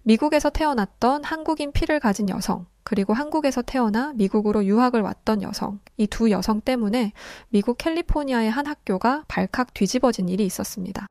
미국에서 태어났던 한국인 피를 가진 여성, 그리고 한국에서 태어나 미국으로 유학을 왔던 여성, 이 두 여성 때문에 미국 캘리포니아의 한 학교가 발칵 뒤집어진 일이 있었습니다.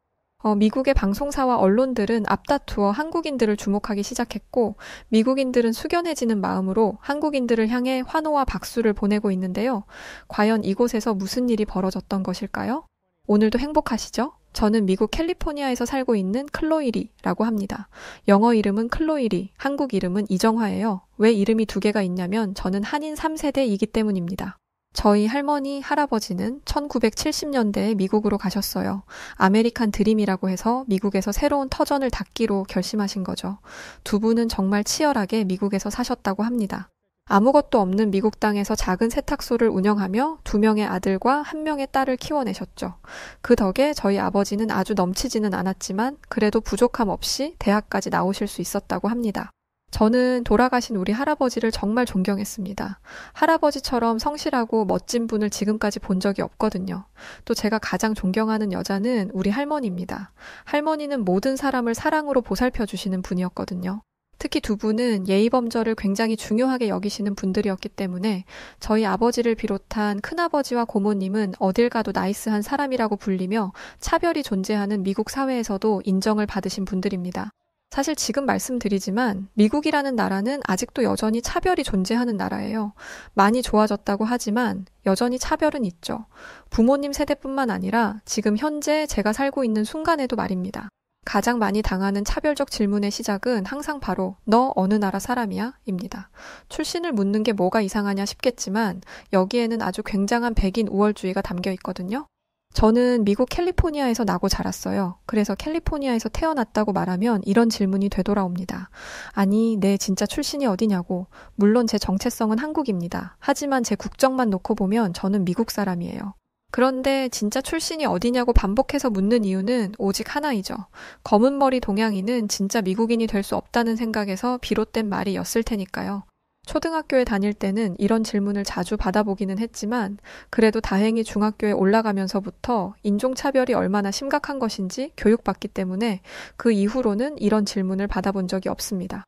미국의 방송사와 언론들은 앞다투어 한국인들을 주목하기 시작했고, 미국인들은 숙연해지는 마음으로 한국인들을 향해 환호와 박수를 보내고 있는데요. 과연 이곳에서 무슨 일이 벌어졌던 것일까요? 오늘도 행복하시죠? 저는 미국 캘리포니아에서 살고 있는 클로이리라고 합니다. 영어 이름은 클로이리, 한국 이름은 이정화예요. 왜 이름이 두 개가 있냐면 저는 한인 3세대이기 때문입니다. 저희 할머니, 할아버지는 1970년대에 미국으로 가셨어요. 아메리칸 드림이라고 해서 미국에서 새로운 터전을 닫기로 결심하신 거죠. 두 분은 정말 치열하게 미국에서 사셨다고 합니다. 아무것도 없는 미국 땅에서 작은 세탁소를 운영하며 2명의 아들과 1명의 딸을 키워내셨죠. 그 덕에 저희 아버지는 아주 넘치지는 않았지만 그래도 부족함 없이 대학까지 나오실 수 있었다고 합니다. 저는 돌아가신 우리 할아버지를 정말 존경했습니다. 할아버지처럼 성실하고 멋진 분을 지금까지 본 적이 없거든요. 또 제가 가장 존경하는 여자는 우리 할머니입니다. 할머니는 모든 사람을 사랑으로 보살펴 주시는 분이었거든요. 특히 두 분은 예의범절을 굉장히 중요하게 여기시는 분들이었기 때문에 저희 아버지를 비롯한 큰아버지와 고모님은 어딜 가도 나이스한 사람이라고 불리며 차별이 존재하는 미국 사회에서도 인정을 받으신 분들입니다. 사실 지금 말씀드리지만 미국이라는 나라는 아직도 여전히 차별이 존재하는 나라예요. 많이 좋아졌다고 하지만 여전히 차별은 있죠. 부모님 세대뿐만 아니라 지금 현재 제가 살고 있는 순간에도 말입니다. 가장 많이 당하는 차별적 질문의 시작은 항상 바로 너 어느 나라 사람이야? 입니다. 출신을 묻는 게 뭐가 이상하냐 싶겠지만 여기에는 아주 굉장한 백인 우월주의가 담겨 있거든요. 저는 미국 캘리포니아에서 나고 자랐어요. 그래서 캘리포니아에서 태어났다고 말하면 이런 질문이 되돌아옵니다. 아니, 내 진짜 출신이 어디냐고. 물론 제 정체성은 한국입니다. 하지만 제 국적만 놓고 보면 저는 미국 사람이에요. 그런데 진짜 출신이 어디냐고 반복해서 묻는 이유는 오직 하나이죠. 검은 머리 동양인은 진짜 미국인이 될 수 없다는 생각에서 비롯된 말이었을 테니까요. 초등학교에 다닐 때는 이런 질문을 자주 받아보기는 했지만 그래도 다행히 중학교에 올라가면서부터 인종차별이 얼마나 심각한 것인지 교육받기 때문에 그 이후로는 이런 질문을 받아본 적이 없습니다.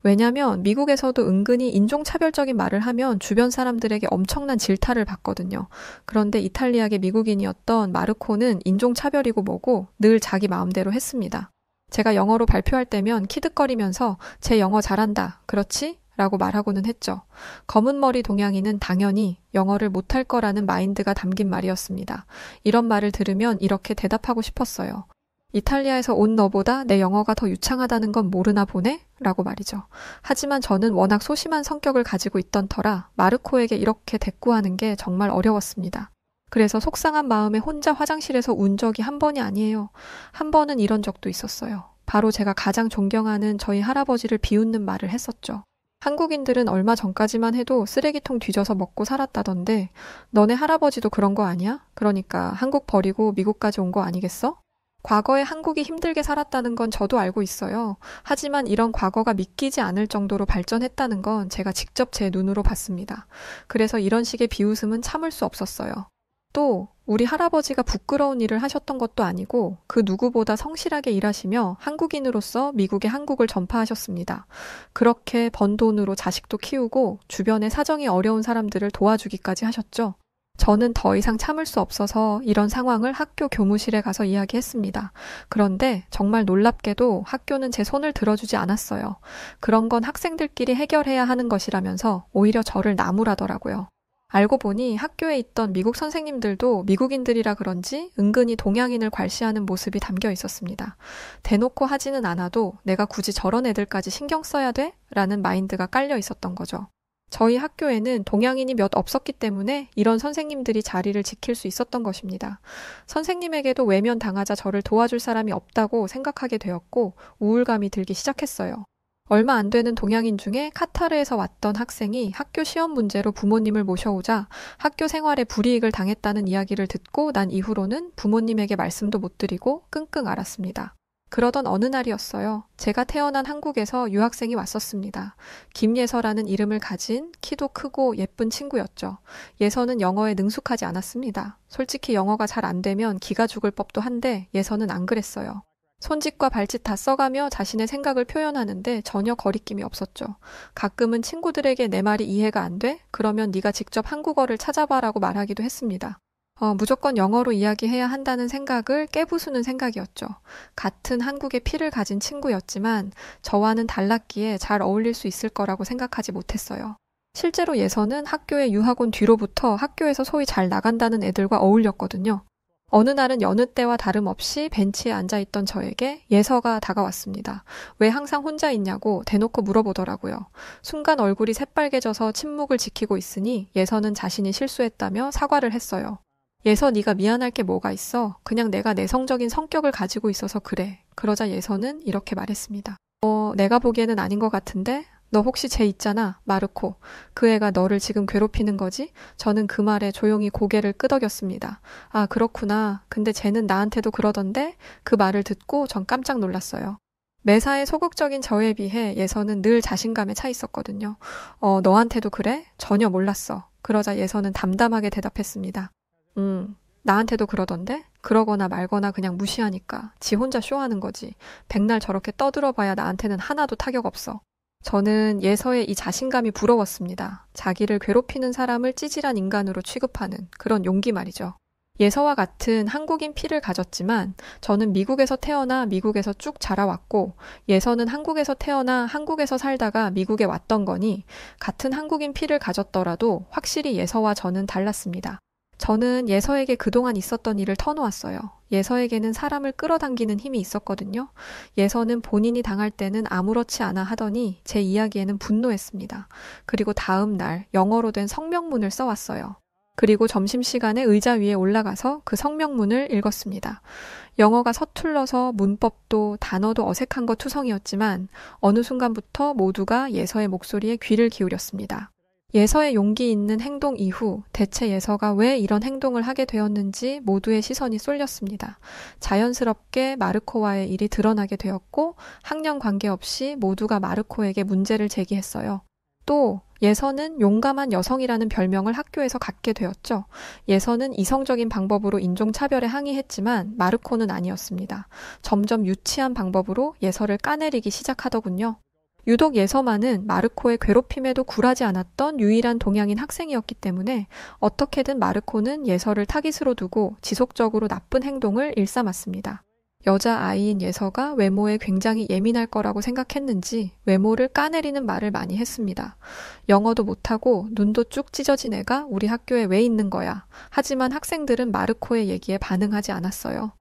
왜냐면 미국에서도 은근히 인종차별적인 말을 하면 주변 사람들에게 엄청난 질타를 받거든요. 그런데 이탈리아계 미국인이었던 마르코는 인종차별이고 뭐고 늘 자기 마음대로 했습니다. 제가 영어로 발표할 때면 키득거리면서 제 영어 잘한다. 그렇지? 라고 말하고는 했죠. 검은 머리 동양인은 당연히 영어를 못할 거라는 마인드가 담긴 말이었습니다. 이런 말을 들으면 이렇게 대답하고 싶었어요. 이탈리아에서 온 너보다 내 영어가 더 유창하다는 건 모르나 보네? 라고 말이죠. 하지만 저는 워낙 소심한 성격을 가지고 있던 터라 마르코에게 이렇게 대꾸하는 게 정말 어려웠습니다. 그래서 속상한 마음에 혼자 화장실에서 운 적이 한 번이 아니에요. 한 번은 이런 적도 있었어요. 바로 제가 가장 존경하는 저희 할아버지를 비웃는 말을 했었죠. 한국인들은 얼마 전까지만 해도 쓰레기통 뒤져서 먹고 살았다던데 너네 할아버지도 그런 거 아니야? 그러니까 한국 버리고 미국까지 온 거 아니겠어? 과거에 한국이 힘들게 살았다는 건 저도 알고 있어요. 하지만 이런 과거가 믿기지 않을 정도로 발전했다는 건 제가 직접 제 눈으로 봤습니다. 그래서 이런 식의 비웃음은 참을 수 없었어요. 또 우리 할아버지가 부끄러운 일을 하셨던 것도 아니고 그 누구보다 성실하게 일하시며 한국인으로서 미국에 한국을 전파하셨습니다. 그렇게 번 돈으로 자식도 키우고 주변에 사정이 어려운 사람들을 도와주기까지 하셨죠. 저는 더 이상 참을 수 없어서 이런 상황을 학교 교무실에 가서 이야기했습니다. 그런데 정말 놀랍게도 학교는 제 손을 들어주지 않았어요. 그런 건 학생들끼리 해결해야 하는 것이라면서 오히려 저를 나무라더라고요. 알고 보니 학교에 있던 미국 선생님들도 미국인들이라 그런지 은근히 동양인을 괄시하는 모습이 담겨 있었습니다. 대놓고 하지는 않아도 내가 굳이 저런 애들까지 신경 써야 돼? 라는 마인드가 깔려 있었던 거죠. 저희 학교에는 동양인이 몇 없었기 때문에 이런 선생님들이 자리를 지킬 수 있었던 것입니다. 선생님에게도 외면당하자 저를 도와줄 사람이 없다고 생각하게 되었고 우울감이 들기 시작했어요. 얼마 안 되는 동양인 중에 카타르에서 왔던 학생이 학교 시험 문제로 부모님을 모셔오자 학교 생활에 불이익을 당했다는 이야기를 듣고 난 이후로는 부모님에게 말씀도 못 드리고 끙끙 앓았습니다. 그러던 어느 날이었어요. 제가 태어난 한국에서 유학생이 왔었습니다. 김예서라는 이름을 가진 키도 크고 예쁜 친구였죠. 예서는 영어에 능숙하지 않았습니다. 솔직히 영어가 잘 안 되면 기가 죽을 법도 한데 예서는 안 그랬어요. 손짓과 발짓 다 써가며 자신의 생각을 표현하는데 전혀 거리낌이 없었죠. 가끔은 친구들에게 내 말이 이해가 안 돼? 그러면 네가 직접 한국어를 찾아봐라고 말하기도 했습니다. 무조건 영어로 이야기해야 한다는 생각을 깨부수는 생각이었죠. 같은 한국의 피를 가진 친구였지만 저와는 달랐기에 잘 어울릴 수 있을 거라고 생각하지 못했어요. 실제로 예서는 학교에 유학 온 뒤로부터 학교에서 소위 잘 나간다는 애들과 어울렸거든요. 어느 날은 여느 때와 다름없이 벤치에 앉아있던 저에게 예서가 다가왔습니다. 왜 항상 혼자 있냐고 대놓고 물어보더라고요. 순간 얼굴이 새빨개져서 침묵을 지키고 있으니 예서는 자신이 실수했다며 사과를 했어요. 예서, 네가 미안할 게 뭐가 있어? 그냥 내가 내성적인 성격을 가지고 있어서 그래. 그러자 예서는 이렇게 말했습니다. 내가 보기에는 아닌 것 같은데? 너 혹시 쟤 있잖아, 마르코. 그 애가 너를 지금 괴롭히는 거지? 저는 그 말에 조용히 고개를 끄덕였습니다. 아, 그렇구나. 근데 쟤는 나한테도 그러던데? 그 말을 듣고 전 깜짝 놀랐어요. 매사에 소극적인 저에 비해 예서는 늘 자신감에 차 있었거든요. 너한테도 그래? 전혀 몰랐어. 그러자 예서는 담담하게 대답했습니다. 나한테도 그러던데? 그러거나 말거나 그냥 무시하니까. 지 혼자 쇼하는 거지. 백날 저렇게 떠들어봐야 나한테는 하나도 타격 없어. 저는 예서의 이 자신감이 부러웠습니다. 자기를 괴롭히는 사람을 찌질한 인간으로 취급하는 그런 용기 말이죠. 예서와 같은 한국인 피를 가졌지만 저는 미국에서 태어나 미국에서 쭉 자라왔고 예서는 한국에서 태어나 한국에서 살다가 미국에 왔던 거니 같은 한국인 피를 가졌더라도 확실히 예서와 저는 달랐습니다. 저는 예서에게 그동안 있었던 일을 터놓았어요. 예서에게는 사람을 끌어당기는 힘이 있었거든요. 예서는 본인이 당할 때는 아무렇지 않아 하더니 제 이야기에는 분노했습니다. 그리고 다음 날 영어로 된 성명문을 써왔어요. 그리고 점심시간에 의자 위에 올라가서 그 성명문을 읽었습니다. 영어가 서툴러서 문법도 단어도 어색한 것 투성이었지만 어느 순간부터 모두가 예서의 목소리에 귀를 기울였습니다. 예서의 용기 있는 행동 이후 대체 예서가 왜 이런 행동을 하게 되었는지 모두의 시선이 쏠렸습니다. 자연스럽게 마르코와의 일이 드러나게 되었고 학년 관계없이 모두가 마르코에게 문제를 제기했어요. 또 예서는 용감한 여성이라는 별명을 학교에서 갖게 되었죠. 예서는 이성적인 방법으로 인종차별에 항의했지만 마르코는 아니었습니다. 점점 유치한 방법으로 예서를 까내리기 시작하더군요. 유독 예서만은 마르코의 괴롭힘에도 굴하지 않았던 유일한 동양인 학생이었기 때문에 어떻게든 마르코는 예서를 타깃으로 두고 지속적으로 나쁜 행동을 일삼았습니다. 여자아이인 예서가 외모에 굉장히 예민할 거라고 생각했는지 외모를 까내리는 말을 많이 했습니다. 영어도 못하고 눈도 쭉 찢어진 애가 우리 학교에 왜 있는 거야. 하지만 학생들은 마르코의 얘기에 반응하지 않았어요.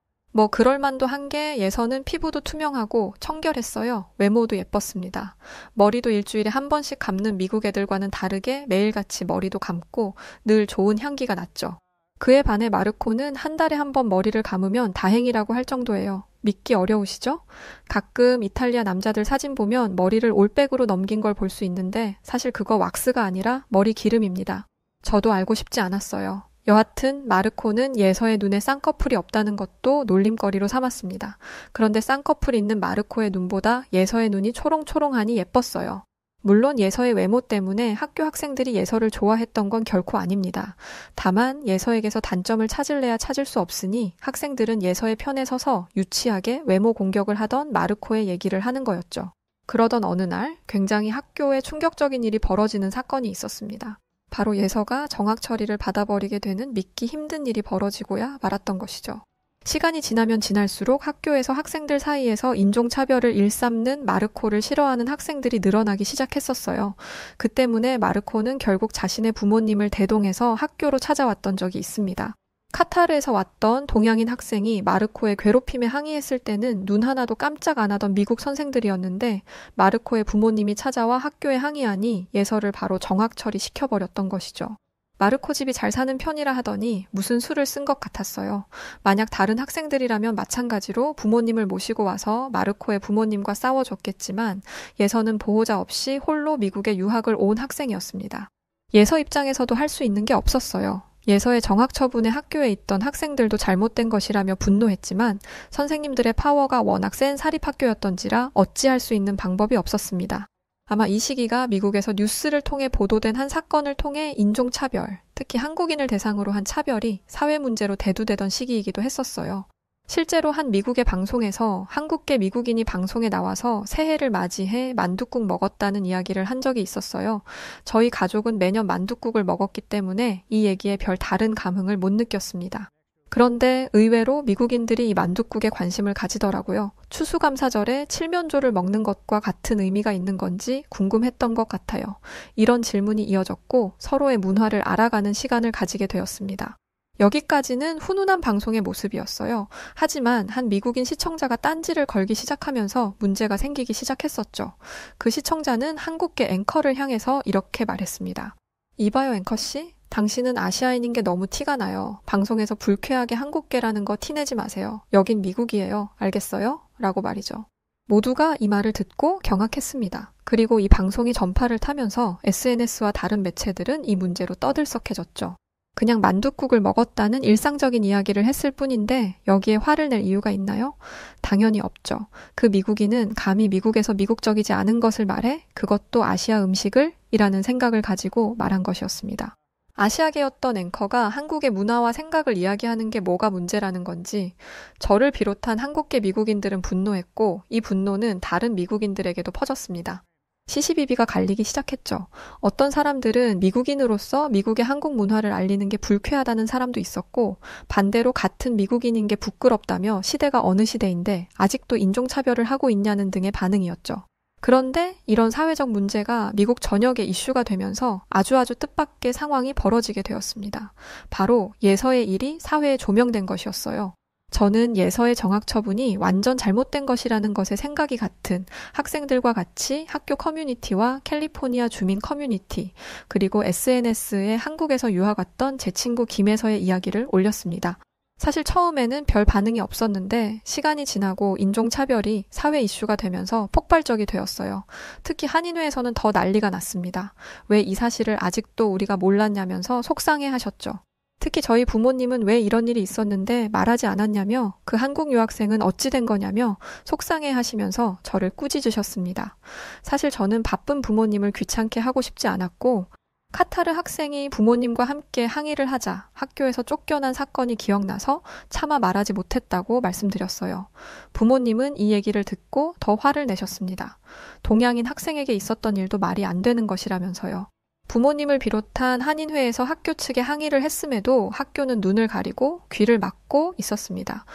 그럴만도 한 게 예서는 피부도 투명하고 청결했어요. 외모도 예뻤습니다. 머리도 일주일에 한 번씩 감는 미국 애들과는 다르게 매일같이 머리도 감고 늘 좋은 향기가 났죠. 그에 반해 마르코는 한 달에 한 번 머리를 감으면 다행이라고 할 정도예요. 믿기 어려우시죠? 가끔 이탈리아 남자들 사진 보면 머리를 올백으로 넘긴 걸 볼 수 있는데 사실 그거 왁스가 아니라 머리 기름입니다. 저도 알고 싶지 않았어요. 여하튼 마르코는 예서의 눈에 쌍꺼풀이 없다는 것도 놀림거리로 삼았습니다. 그런데 쌍꺼풀이 있는 마르코의 눈보다 예서의 눈이 초롱초롱하니 예뻤어요. 물론 예서의 외모 때문에 학교 학생들이 예서를 좋아했던 건 결코 아닙니다. 다만 예서에게서 단점을 찾을래야 찾을 수 없으니 학생들은 예서의 편에 서서 유치하게 외모 공격을 하던 마르코의 얘기를 하는 거였죠. 그러던 어느 날 굉장히 학교에 충격적인 일이 벌어지는 사건이 있었습니다. 바로 예서가 정학 처리를 받아버리게 되는 믿기 힘든 일이 벌어지고야 말았던 것이죠. 시간이 지나면 지날수록 학교에서 학생들 사이에서 인종차별을 일삼는 마르코를 싫어하는 학생들이 늘어나기 시작했었어요. 그 때문에 마르코는 결국 자신의 부모님을 대동해서 학교로 찾아왔던 적이 있습니다. 카타르에서 왔던 동양인 학생이 마르코의 괴롭힘에 항의했을 때는 눈 하나도 깜짝 안 하던 미국 선생들이었는데 마르코의 부모님이 찾아와 학교에 항의하니 예서를 바로 정학 처리시켜버렸던 것이죠. 마르코 집이 잘 사는 편이라 하더니 무슨 수를 쓴 것 같았어요. 만약 다른 학생들이라면 마찬가지로 부모님을 모시고 와서 마르코의 부모님과 싸워줬겠지만 예서는 보호자 없이 홀로 미국에 유학을 온 학생이었습니다. 예서 입장에서도 할 수 있는 게 없었어요. 예서의 정학 처분에 학교에 있던 학생들도 잘못된 것이라며 분노했지만 선생님들의 파워가 워낙 센 사립학교였던지라 어찌할 수 있는 방법이 없었습니다. 아마 이 시기가 미국에서 뉴스를 통해 보도된 한 사건을 통해 인종차별, 특히 한국인을 대상으로 한 차별이 사회 문제로 대두되던 시기이기도 했었어요. 실제로 한 미국의 방송에서 한국계 미국인이 방송에 나와서 새해를 맞이해 만둣국 먹었다는 이야기를 한 적이 있었어요. 저희 가족은 매년 만둣국을 먹었기 때문에 이 얘기에 별 다른 감흥을 못 느꼈습니다. 그런데 의외로 미국인들이 이 만둣국에 관심을 가지더라고요. 추수감사절에 칠면조를 먹는 것과 같은 의미가 있는 건지 궁금했던 것 같아요. 이런 질문이 이어졌고 서로의 문화를 알아가는 시간을 가지게 되었습니다. 여기까지는 훈훈한 방송의 모습이었어요. 하지만 한 미국인 시청자가 딴지를 걸기 시작하면서 문제가 생기기 시작했었죠. 그 시청자는 한국계 앵커를 향해서 이렇게 말했습니다. 이봐요, 앵커씨. 당신은 아시아인인 게 너무 티가 나요. 방송에서 불쾌하게 한국계라는 거 티내지 마세요. 여긴 미국이에요. 알겠어요? 라고 말이죠. 모두가 이 말을 듣고 경악했습니다. 그리고 이 방송이 전파를 타면서 SNS와 다른 매체들은 이 문제로 떠들썩해졌죠. 그냥 만둣국을 먹었다는 일상적인 이야기를 했을 뿐인데 여기에 화를 낼 이유가 있나요? 당연히 없죠. 그 미국인은 감히 미국에서 미국적이지 않은 것을 말해 그것도 아시아 음식을? 이라는 생각을 가지고 말한 것이었습니다. 아시아계였던 앵커가 한국의 문화와 생각을 이야기하는 게 뭐가 문제라는 건지 저를 비롯한 한국계 미국인들은 분노했고 이 분노는 다른 미국인들에게도 퍼졌습니다. 시시비비가 갈리기 시작했죠. 어떤 사람들은 미국인으로서 미국의 한국 문화를 알리는 게 불쾌하다는 사람도 있었고 반대로 같은 미국인인 게 부끄럽다며 시대가 어느 시대인데 아직도 인종차별을 하고 있냐는 등의 반응이었죠. 그런데 이런 사회적 문제가 미국 전역에 이슈가 되면서 아주 뜻밖의 상황이 벌어지게 되었습니다. 바로 예서의 일이 사회에 조명된 것이었어요. 저는 예서의 정학 처분이 완전 잘못된 것이라는 것에 생각이 같은 학생들과 같이 학교 커뮤니티와 캘리포니아 주민 커뮤니티 그리고 SNS에 한국에서 유학 왔던 제 친구 김혜서의 이야기를 올렸습니다. 사실 처음에는 별 반응이 없었는데 시간이 지나고 인종차별이 사회 이슈가 되면서 폭발적이 되었어요. 특히 한인회에서는 더 난리가 났습니다. 왜 이 사실을 아직도 우리가 몰랐냐면서 속상해 하셨죠. 특히 저희 부모님은 왜 이런 일이 있었는데 말하지 않았냐며 그 한국 유학생은 어찌 된 거냐며 속상해 하시면서 저를 꾸짖으셨습니다. 사실 저는 바쁜 부모님을 귀찮게 하고 싶지 않았고 카타르 학생이 부모님과 함께 항의를 하자 학교에서 쫓겨난 사건이 기억나서 차마 말하지 못했다고 말씀드렸어요. 부모님은 이 얘기를 듣고 더 화를 내셨습니다. 동양인 학생에게 있었던 일도 말이 안 되는 것이라면서요. 부모님을 비롯한 한인회에서 학교 측에 항의를 했음에도 학교는 눈을 가리고 귀를 막고 있었습니다.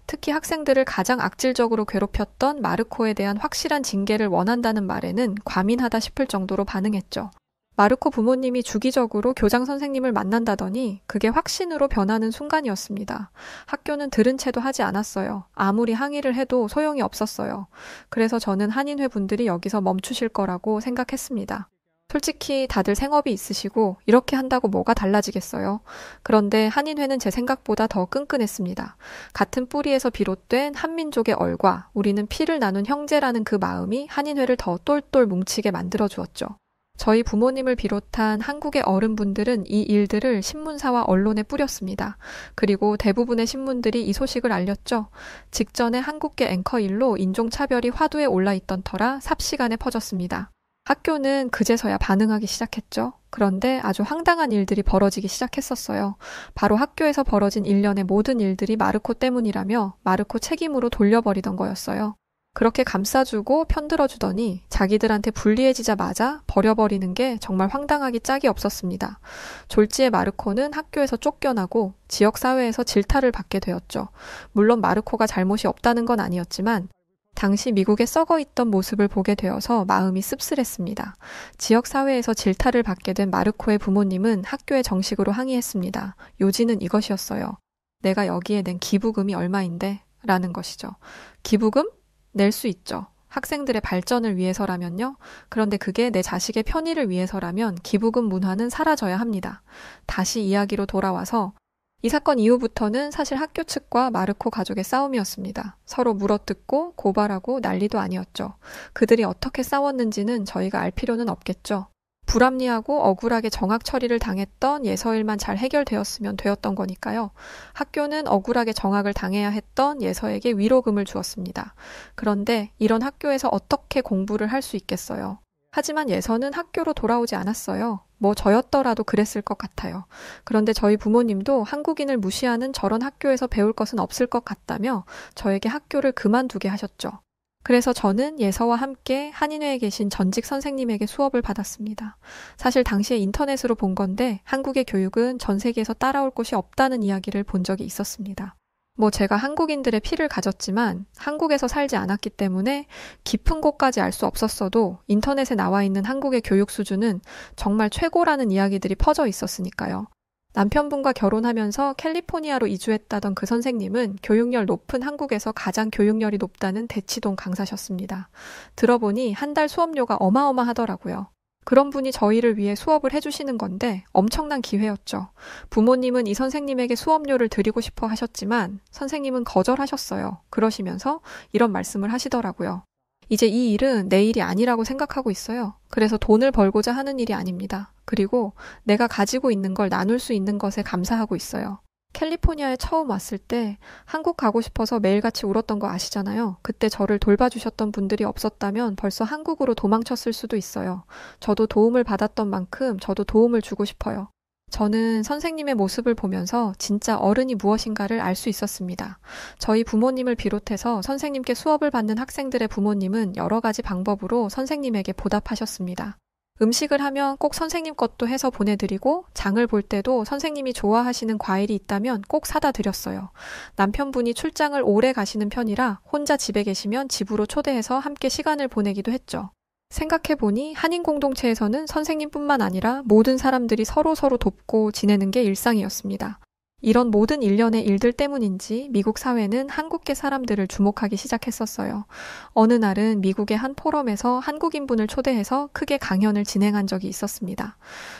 특히 학생들을 가장 악질적으로 괴롭혔던 마르코에 대한 확실한 징계를 원한다는 말에는 과민하다 싶을 정도로 반응했죠. 마르코 부모님이 주기적으로 교장 선생님을 만난다더니 그게 확신으로 변하는 순간이었습니다. 학교는 들은 채도 하지 않았어요. 아무리 항의를 해도 소용이 없었어요. 그래서 저는 한인회 분들이 여기서 멈추실 거라고 생각했습니다. 솔직히 다들 생업이 있으시고 이렇게 한다고 뭐가 달라지겠어요. 그런데 한인회는 제 생각보다 더 끈끈했습니다. 같은 뿌리에서 비롯된 한민족의 얼과 우리는 피를 나눈 형제라는 그 마음이 한인회를 더 똘똘 뭉치게 만들어 주었죠. 저희 부모님을 비롯한 한국의 어른분들은 이 일들을 신문사와 언론에 뿌렸습니다. 그리고 대부분의 신문들이 이 소식을 알렸죠. 직전에 한국계 앵커 일로 인종차별이 화두에 올라있던 터라 삽시간에 퍼졌습니다. 학교는 그제서야 반응하기 시작했죠. 그런데 아주 황당한 일들이 벌어지기 시작했었어요. 바로 학교에서 벌어진 일련의 모든 일들이 마르코 때문이라며 마르코 책임으로 돌려버리던 거였어요. 그렇게 감싸주고 편들어주더니 자기들한테 불리해지자마자 버려버리는 게 정말 황당하기 짝이 없었습니다. 졸지에 마르코는 학교에서 쫓겨나고 지역사회에서 질타를 받게 되었죠. 물론 마르코가 잘못이 없다는 건 아니었지만 당시 미국에 썩어있던 모습을 보게 되어서 마음이 씁쓸했습니다. 지역사회에서 질타를 받게 된 마르코의 부모님은 학교에 정식으로 항의했습니다. 요지는 이것이었어요. 내가 여기에 낸 기부금이 얼마인데? 라는 것이죠. 기부금? 낼 수 있죠. 학생들의 발전을 위해서라면요. 그런데 그게 내 자식의 편의를 위해서라면 기부금 문화는 사라져야 합니다. 다시 이야기로 돌아와서 이 사건 이후부터는 사실 학교 측과 마르코 가족의 싸움이었습니다. 서로 물어뜯고 고발하고 난리도 아니었죠. 그들이 어떻게 싸웠는지는 저희가 알 필요는 없겠죠. 불합리하고 억울하게 정학 처리를 당했던 예서일만 잘 해결되었으면 되었던 거니까요. 학교는 억울하게 정학을 당해야 했던 예서에게 위로금을 주었습니다. 그런데 이런 학교에서 어떻게 공부를 할 수 있겠어요? 하지만 예서는 학교로 돌아오지 않았어요. 뭐 저였더라도 그랬을 것 같아요. 그런데 저희 부모님도 한국인을 무시하는 저런 학교에서 배울 것은 없을 것 같다며 저에게 학교를 그만두게 하셨죠. 그래서 저는 예서와 함께 한인회에 계신 전직 선생님에게 수업을 받았습니다. 사실 당시에 인터넷으로 본 건데 한국의 교육은 전 세계에서 따라올 곳이 없다는 이야기를 본 적이 있었습니다. 뭐 제가 한국인들의 피를 가졌지만 한국에서 살지 않았기 때문에 깊은 곳까지 알 수 없었어도 인터넷에 나와 있는 한국의 교육 수준은 정말 최고라는 이야기들이 퍼져 있었으니까요. 남편분과 결혼하면서 캘리포니아로 이주했다던 그 선생님은 교육열 높은 한국에서 가장 교육열이 높다는 대치동 강사셨습니다. 들어보니 한 달 수업료가 어마어마하더라고요. 그런 분이 저희를 위해 수업을 해주시는 건데 엄청난 기회였죠. 부모님은 이 선생님에게 수업료를 드리고 싶어 하셨지만 선생님은 거절하셨어요. 그러시면서 이런 말씀을 하시더라고요. 이제 이 일은 내 일이 아니라고 생각하고 있어요. 그래서 돈을 벌고자 하는 일이 아닙니다. 그리고 내가 가지고 있는 걸 나눌 수 있는 것에 감사하고 있어요. 캘리포니아에 처음 왔을 때 한국 가고 싶어서 매일같이 울었던 거 아시잖아요. 그때 저를 돌봐주셨던 분들이 없었다면 벌써 한국으로 도망쳤을 수도 있어요. 저도 도움을 받았던 만큼 저도 도움을 주고 싶어요. 저는 선생님의 모습을 보면서 진짜 어른이 무엇인가를 알 수 있었습니다. 저희 부모님을 비롯해서 선생님께 수업을 받는 학생들의 부모님은 여러 가지 방법으로 선생님에게 보답하셨습니다. 음식을 하면 꼭 선생님 것도 해서 보내드리고 장을 볼 때도 선생님이 좋아하시는 과일이 있다면 꼭 사다 드렸어요. 남편분이 출장을 오래 가시는 편이라 혼자 집에 계시면 집으로 초대해서 함께 시간을 보내기도 했죠. 생각해보니 한인 공동체에서는 선생님뿐만 아니라 모든 사람들이 서로서로 돕고 지내는 게 일상이었습니다. 이런 모든 일련의 일들 때문인지 미국 사회는 한국계 사람들을 주목하기 시작했었어요. 어느 날은 미국의 한 포럼에서 한국인분을 초대해서 크게 강연을 진행한 적이 있었습니다.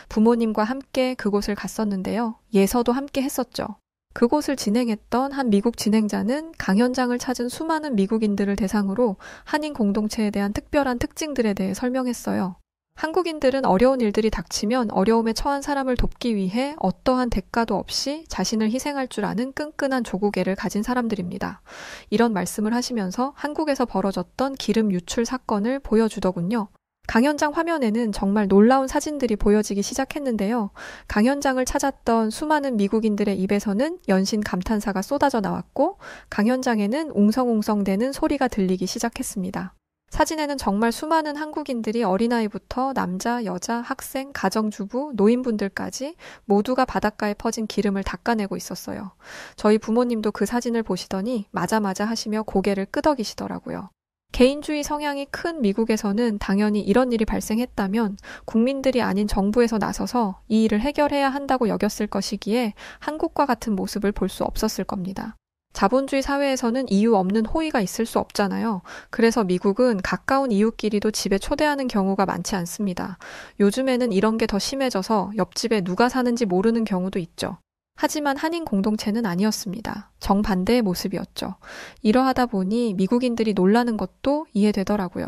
부모님과 함께 그곳을 갔었는데요. 예서도 함께 했었죠. 그곳을 진행했던 한 미국 진행자는 강연장을 찾은 수많은 미국인들을 대상으로 한인 공동체에 대한 특별한 특징들에 대해 설명했어요. 한국인들은 어려운 일들이 닥치면 어려움에 처한 사람을 돕기 위해 어떠한 대가도 없이 자신을 희생할 줄 아는 끈끈한 조국애를 가진 사람들입니다. 이런 말씀을 하시면서 한국에서 벌어졌던 기름 유출 사건을 보여주더군요. 강연장 화면에는 정말 놀라운 사진들이 보여지기 시작했는데요. 강연장을 찾았던 수많은 미국인들의 입에서는 연신 감탄사가 쏟아져 나왔고 강연장에는 웅성웅성대는 소리가 들리기 시작했습니다. 사진에는 정말 수많은 한국인들이 어린아이부터 남자, 여자, 학생, 가정주부, 노인분들까지 모두가 바닷가에 퍼진 기름을 닦아내고 있었어요. 저희 부모님도 그 사진을 보시더니 맞아 하시며 고개를 끄덕이시더라고요. 개인주의 성향이 큰 미국에서는 당연히 이런 일이 발생했다면 국민들이 아닌 정부에서 나서서 이 일을 해결해야 한다고 여겼을 것이기에 한국과 같은 모습을 볼 수 없었을 겁니다. 자본주의 사회에서는 이유 없는 호의가 있을 수 없잖아요. 그래서 미국은 가까운 이웃끼리도 집에 초대하는 경우가 많지 않습니다. 요즘에는 이런 게 더 심해져서 옆집에 누가 사는지 모르는 경우도 있죠. 하지만 한인 공동체는 아니었습니다. 정반대의 모습이었죠. 이러하다 보니 미국인들이 놀라는 것도 이해되더라고요.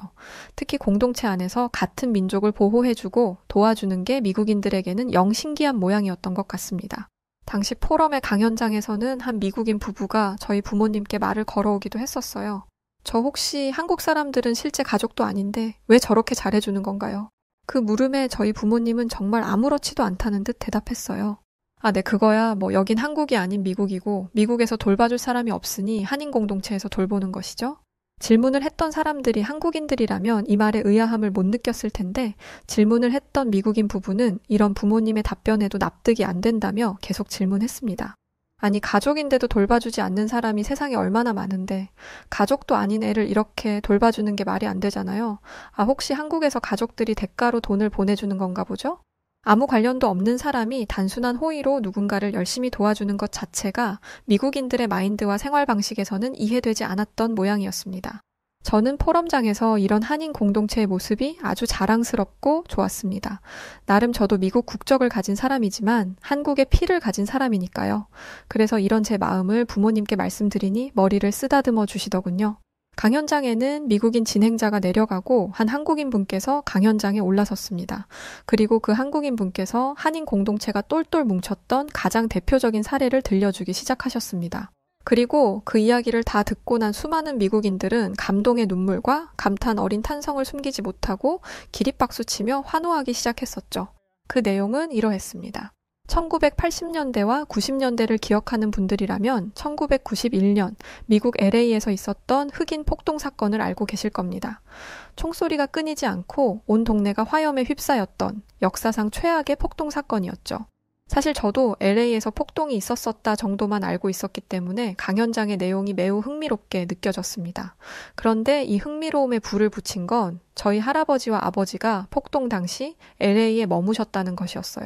특히 공동체 안에서 같은 민족을 보호해주고 도와주는 게 미국인들에게는 영 신기한 모양이었던 것 같습니다. 당시 포럼의 강연장에서는 한 미국인 부부가 저희 부모님께 말을 걸어오기도 했었어요. 저 혹시 한국 사람들은 실제 가족도 아닌데 왜 저렇게 잘해주는 건가요? 그 물음에 저희 부모님은 정말 아무렇지도 않다는 듯 대답했어요. 아, 네, 그거야. 뭐 여긴 한국이 아닌 미국이고 미국에서 돌봐줄 사람이 없으니 한인 공동체에서 돌보는 것이죠. 질문을 했던 사람들이 한국인들이라면 이 말의 의아함을 못 느꼈을 텐데 질문을 했던 미국인 부부는 이런 부모님의 답변에도 납득이 안 된다며 계속 질문했습니다. 아니, 가족인데도 돌봐주지 않는 사람이 세상에 얼마나 많은데 가족도 아닌 애를 이렇게 돌봐주는 게 말이 안 되잖아요. 아, 혹시 한국에서 가족들이 대가로 돈을 보내주는 건가 보죠? 아무 관련도 없는 사람이 단순한 호의로 누군가를 열심히 도와주는 것 자체가 미국인들의 마인드와 생활 방식에서는 이해되지 않았던 모양이었습니다. 저는 포럼장에서 이런 한인 공동체의 모습이 아주 자랑스럽고 좋았습니다. 나름 저도 미국 국적을 가진 사람이지만 한국의 피를 가진 사람이니까요. 그래서 이런 제 마음을 부모님께 말씀드리니 머리를 쓰다듬어 주시더군요. 강연장에는 미국인 진행자가 내려가고 한 한국인 분께서 강연장에 올라섰습니다. 그리고 그 한국인 분께서 한인 공동체가 똘똘 뭉쳤던 가장 대표적인 사례를 들려주기 시작하셨습니다. 그리고 그 이야기를 다 듣고 난 수많은 미국인들은 감동의 눈물과 감탄 어린 탄성을 숨기지 못하고 기립박수치며 환호하기 시작했었죠. 그 내용은 이러했습니다. 1980년대와 90년대를 기억하는 분들이라면 1991년 미국 LA에서 있었던 흑인 폭동 사건을 알고 계실 겁니다. 총소리가 끊이지 않고 온 동네가 화염에 휩싸였던 역사상 최악의 폭동 사건이었죠. 사실 저도 LA에서 폭동이 있었었다 정도만 알고 있었기 때문에 강연장의 내용이 매우 흥미롭게 느껴졌습니다. 그런데 이 흥미로움에 불을 붙인 건 저희 할아버지와 아버지가 폭동 당시 LA에 머무셨다는 것이었어요.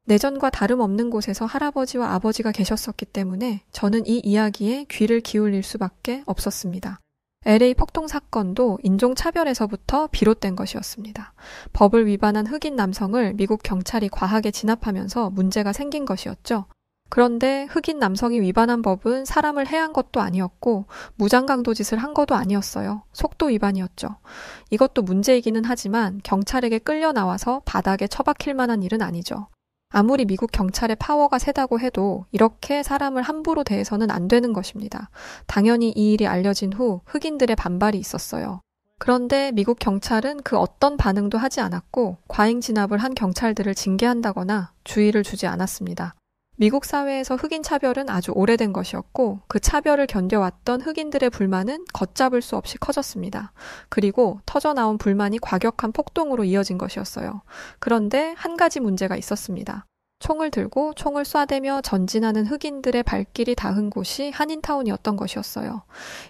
내전과 다름없는 곳에서 할아버지와 아버지가 계셨었기 때문에 저는 이 이야기에 귀를 기울일 수밖에 없었습니다. LA 폭동 사건도 인종차별에서부터 비롯된 것이었습니다. 법을 위반한 흑인 남성을 미국 경찰이 과하게 진압하면서 문제가 생긴 것이었죠. 그런데 흑인 남성이 위반한 법은 사람을 해한 것도 아니었고 무장강도 짓을 한 것도 아니었어요. 속도 위반이었죠. 이것도 문제이기는 하지만 경찰에게 끌려 나와서 바닥에 처박힐 만한 일은 아니죠. 아무리 미국 경찰의 파워가 세다고 해도 이렇게 사람을 함부로 대해서는 안 되는 것입니다. 당연히 이 일이 알려진 후 흑인들의 반발이 있었어요. 그런데 미국 경찰은 그 어떤 반응도 하지 않았고 과잉 진압을 한 경찰들을 징계한다거나 주의를 주지 않았습니다. 미국 사회에서 흑인 차별은 아주 오래된 것이었고 그 차별을 견뎌왔던 흑인들의 불만은 걷잡을 수 없이 커졌습니다. 그리고 터져나온 불만이 과격한 폭동으로 이어진 것이었어요. 그런데 한 가지 문제가 있었습니다. 총을 들고 총을 쏴대며 전진하는 흑인들의 발길이 닿은 곳이 한인타운이었던 것이었어요.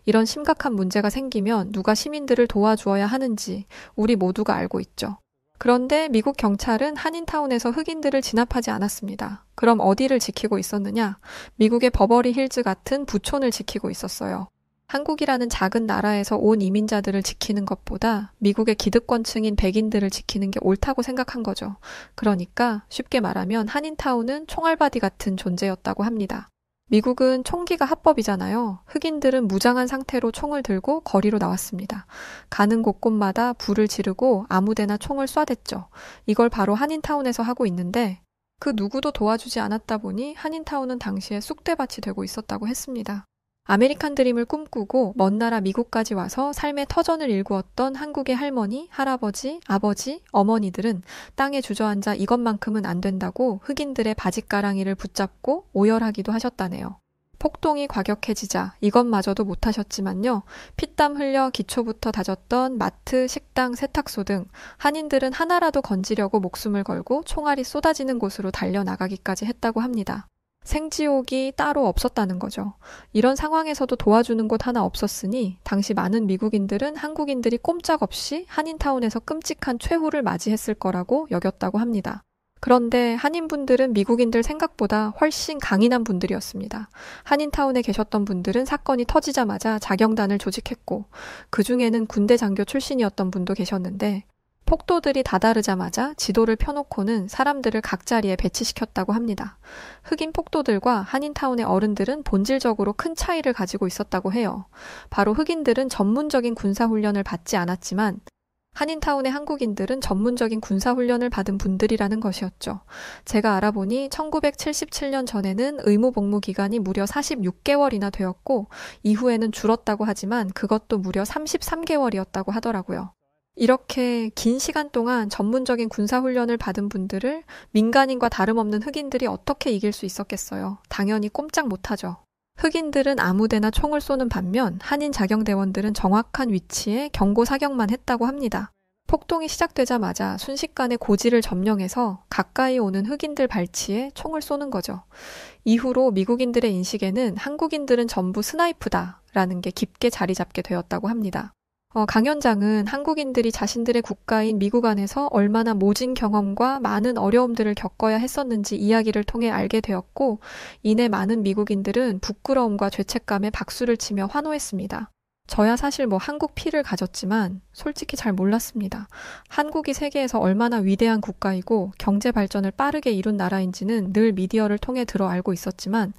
이런 심각한 문제가 생기면 누가 시민들을 도와주어야 하는지 우리 모두가 알고 있죠. 그런데 미국 경찰은 한인타운에서 흑인들을 진압하지 않았습니다. 그럼 어디를 지키고 있었느냐? 미국의 버버리 힐즈 같은 부촌을 지키고 있었어요. 한국이라는 작은 나라에서 온 이민자들을 지키는 것보다 미국의 기득권층인 백인들을 지키는 게 옳다고 생각한 거죠. 그러니까 쉽게 말하면 한인타운은 총알바디 같은 존재였다고 합니다. 미국은 총기가 합법이잖아요. 흑인들은 무장한 상태로 총을 들고 거리로 나왔습니다. 가는 곳곳마다 불을 지르고 아무데나 총을 쏴댔죠. 이걸 바로 한인타운에서 하고 있는데 그 누구도 도와주지 않았다 보니 한인타운은 당시에 쑥대밭이 되고 있었다고 했습니다. 아메리칸 드림을 꿈꾸고 먼 나라 미국까지 와서 삶의 터전을 일구었던 한국의 할머니, 할아버지, 아버지, 어머니들은 땅에 주저앉아 이것만큼은 안 된다고 흑인들의 바짓가랑이를 붙잡고 오열하기도 하셨다네요. 폭동이 과격해지자 이것마저도 못하셨지만요. 피땀 흘려 기초부터 다졌던 마트, 식당, 세탁소 등 한인들은 하나라도 건지려고 목숨을 걸고 총알이 쏟아지는 곳으로 달려나가기까지 했다고 합니다. 생지옥이 따로 없었다는 거죠. 이런 상황에서도 도와주는 곳 하나 없었으니 당시 많은 미국인들은 한국인들이 꼼짝없이 한인타운에서 끔찍한 최후를 맞이했을 거라고 여겼다고 합니다. 그런데 한인분들은 미국인들 생각보다 훨씬 강인한 분들이었습니다. 한인타운에 계셨던 분들은 사건이 터지자마자 자경단을 조직했고 그 중에는 군대 장교 출신이었던 분도 계셨는데 폭도들이 다다르자마자 지도를 펴놓고는 사람들을 각 자리에 배치시켰다고 합니다. 흑인 폭도들과 한인타운의 어른들은 본질적으로 큰 차이를 가지고 있었다고 해요. 바로 흑인들은 전문적인 군사훈련을 받지 않았지만 한인타운의 한국인들은 전문적인 군사훈련을 받은 분들이라는 것이었죠. 제가 알아보니 1977년 전에는 의무복무 기간이 무려 46개월이나 되었고 이후에는 줄었다고 하지만 그것도 무려 33개월이었다고 하더라고요. 이렇게 긴 시간 동안 전문적인 군사훈련을 받은 분들을 민간인과 다름없는 흑인들이 어떻게 이길 수 있었겠어요? 당연히 꼼짝 못하죠. 흑인들은 아무데나 총을 쏘는 반면 한인 자경대원들은 정확한 위치에 경고 사격만 했다고 합니다. 폭동이 시작되자마자 순식간에 고지를 점령해서 가까이 오는 흑인들 발치에 총을 쏘는 거죠. 이후로 미국인들의 인식에는 한국인들은 전부 스나이프다라는 게 깊게 자리 잡게 되었다고 합니다. 강연장은 한국인들이 자신들의 국가인 미국 안에서 얼마나 모진 경험과 많은 어려움들을 겪어야 했었는지 이야기를 통해 알게 되었고 이내 많은 미국인들은 부끄러움과 죄책감에 박수를 치며 환호했습니다. 저야 사실 한국 피를 가졌지만 솔직히 잘 몰랐습니다. 한국이 세계에서 얼마나 위대한 국가이고 경제 발전을 빠르게 이룬 나라인지는 늘 미디어를 통해 들어 알고 있었지만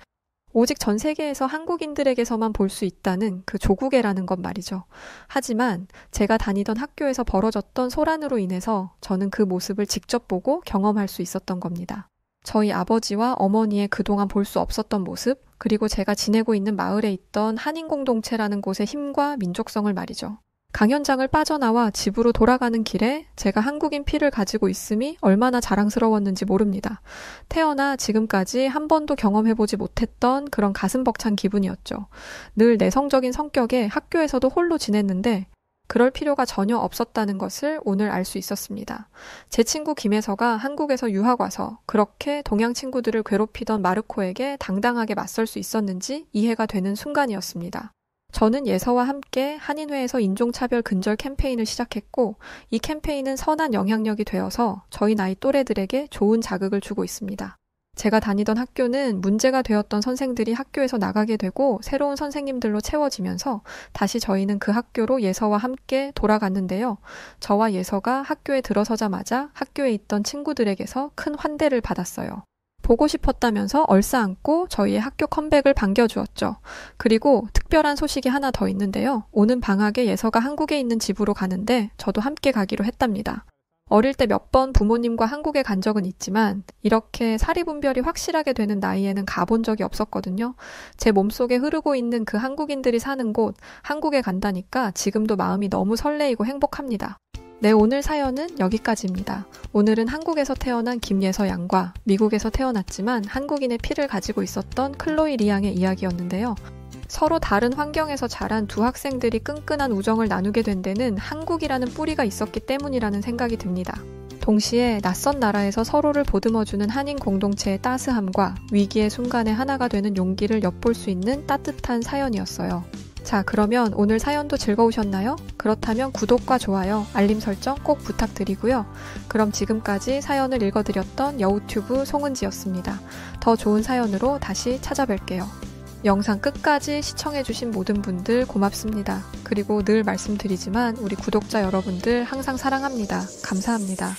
오직 전 세계에서 한국인들에게서만 볼 수 있다는 그 조국애라는 것 말이죠. 하지만 제가 다니던 학교에서 벌어졌던 소란으로 인해서 저는 그 모습을 직접 보고 경험할 수 있었던 겁니다. 저희 아버지와 어머니의 그동안 볼 수 없었던 모습, 그리고 제가 지내고 있는 마을에 있던 한인공동체라는 곳의 힘과 민족성을 말이죠. 강연장을 빠져나와 집으로 돌아가는 길에 제가 한국인 피를 가지고 있음이 얼마나 자랑스러웠는지 모릅니다. 태어나 지금까지 한 번도 경험해보지 못했던 그런 가슴 벅찬 기분이었죠. 늘 내성적인 성격에 학교에서도 홀로 지냈는데 그럴 필요가 전혀 없었다는 것을 오늘 알 수 있었습니다. 제 친구 김혜서가 한국에서 유학 와서 그렇게 동양 친구들을 괴롭히던 마르코에게 당당하게 맞설 수 있었는지 이해가 되는 순간이었습니다. 저는 예서와 함께 한인회에서 인종차별 근절 캠페인을 시작했고 이 캠페인은 선한 영향력이 되어서 저희 나이 또래들에게 좋은 자극을 주고 있습니다. 제가 다니던 학교는 문제가 되었던 선생들이 학교에서 나가게 되고 새로운 선생님들로 채워지면서 다시 저희는 그 학교로 예서와 함께 돌아갔는데요. 저와 예서가 학교에 들어서자마자 학교에 있던 친구들에게서 큰 환대를 받았어요. 보고 싶었다면서 얼싸안고 저희의 학교 컴백을 반겨주었죠. 그리고 특별한 소식이 하나 더 있는데요. 오는 방학에 예서가 한국에 있는 집으로 가는데 저도 함께 가기로 했답니다. 어릴 때 몇 번 부모님과 한국에 간 적은 있지만 이렇게 사리분별이 확실하게 되는 나이에는 가본 적이 없었거든요. 제 몸속에 흐르고 있는 그 한국인들이 사는 곳, 한국에 간다니까 지금도 마음이 너무 설레이고 행복합니다. 네, 오늘 사연은 여기까지입니다. 오늘은 한국에서 태어난 김예서 양과 미국에서 태어났지만 한국인의 피를 가지고 있었던 클로이 리양의 이야기였는데요. 서로 다른 환경에서 자란 두 학생들이 끈끈한 우정을 나누게 된 데는 한국이라는 뿌리가 있었기 때문이라는 생각이 듭니다. 동시에 낯선 나라에서 서로를 보듬어주는 한인 공동체의 따스함과 위기의 순간에 하나가 되는 용기를 엿볼 수 있는 따뜻한 사연이었어요. 자, 그러면 오늘 사연도 즐거우셨나요? 그렇다면 구독과 좋아요, 알림 설정 꼭 부탁드리고요. 그럼 지금까지 사연을 읽어드렸던 여우튜브 송은지였습니다. 더 좋은 사연으로 다시 찾아뵐게요. 영상 끝까지 시청해주신 모든 분들 고맙습니다. 그리고 늘 말씀드리지만 우리 구독자 여러분들 항상 사랑합니다. 감사합니다.